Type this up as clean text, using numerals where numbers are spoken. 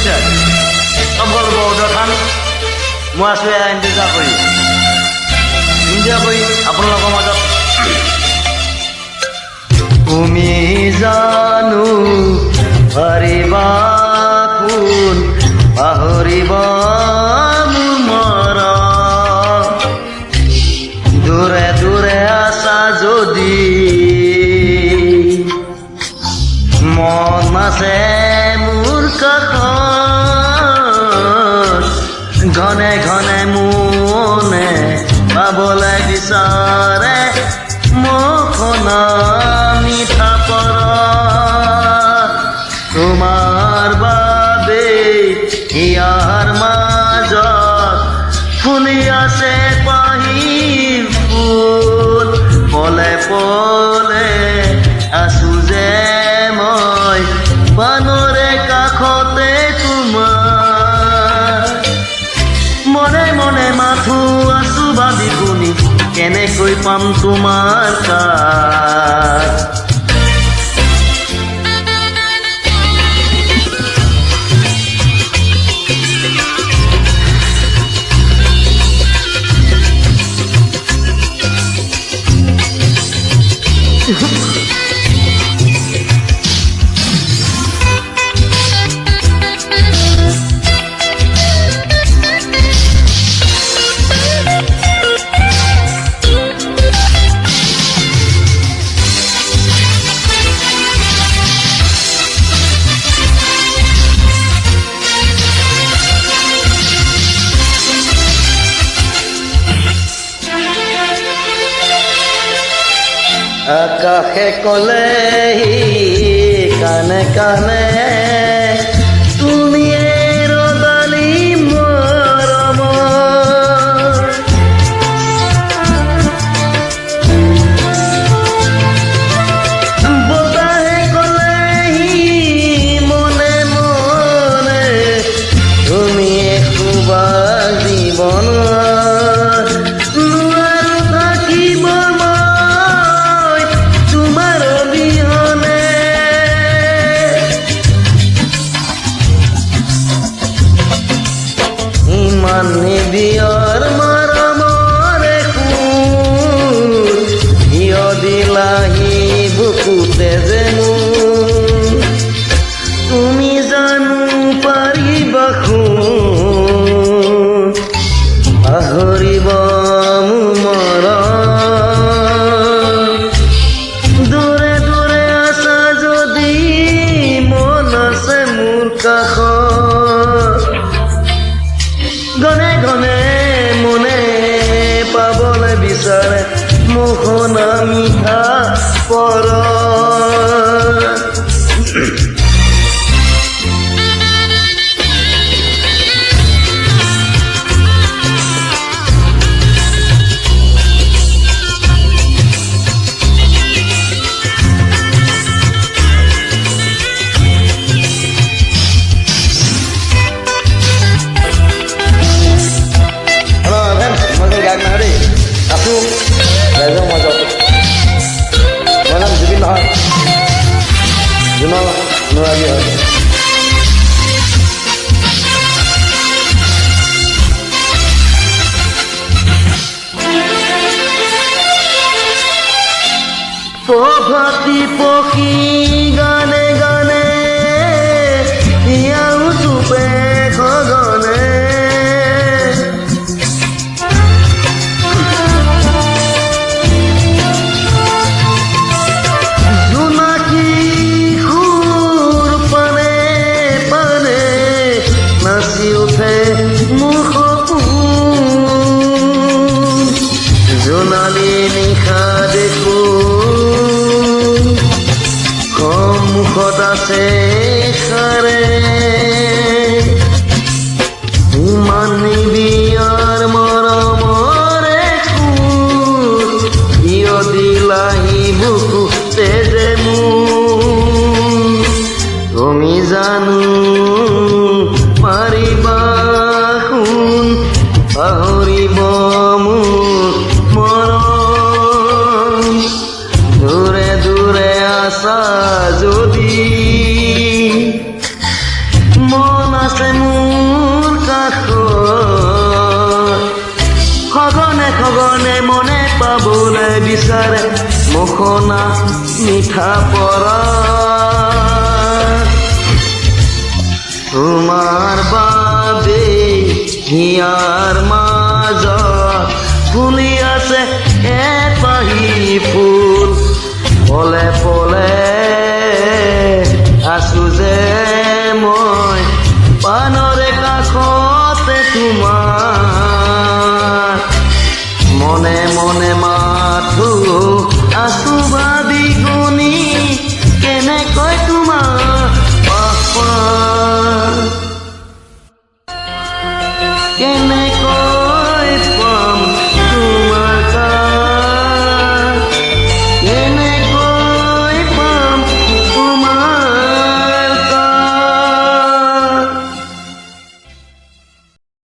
গৈছে সফল বৌদ্ধখান মই আছোঁ এয়া ইন্তজাৰ কৰি আপোনালোকৰ মাজত তুমি জানো পাৰিবা কোন পাহৰিব দূৰে দূৰে আছা যদি মন আছে মোৰ কাষত ঘনে ঘনে মনে পাবলৈ বিচাৰে মুখনা মিঠা পৰা তোমাৰ বাবে ইয়াৰ মাজত ফুলি আছে পাহিৰ ফুল পলে পলে আছো যে মই বানৰে কাষতে তোমাৰ মনে মনে মাথো আছো ভাবি শুনি কেনেকৈ পাম তোমাৰ কাষ আকাশে কলে কানে কানে তুমি ৰদালি মৰম বতাহে কলে মনে মনে তুমি খুবা জীৱন নিবিয়ৰ মৰমৰে সুৰ হিয় দিলাহি বুকুতে যে মোৰ তুমি জানো পাৰিবা পাহৰিব দূৰে দূৰে আছা যদি মন আছে মোৰ কাষত ঘনে ঘনে মনে পাবলৈ বিচাৰে মুখনা মিঠা পৰ ৰাইজৰ মাজত মই নাম জুবিন নহয় জুনৰ অনুৰাগী হয় প্ৰভাতী পক্ষী গানে গানে ইয়াও চুপে গগনে জোনালী নিশা দেখো সন্মুখত আছে সাৰে ইমান নিবিয়াৰ মৰমৰে সুৰ হিয় দিলাহি বুকুতে যে মোৰ তুমি জানো পাৰিবা কোন পাহৰিব মোৰ মৰম দূৰে দূৰে আছা যদি মন আছে গাৰে মুখনা মিঠা পৰা তোমাৰ বাবে হিয়াৰ মাজত ফুলি আছে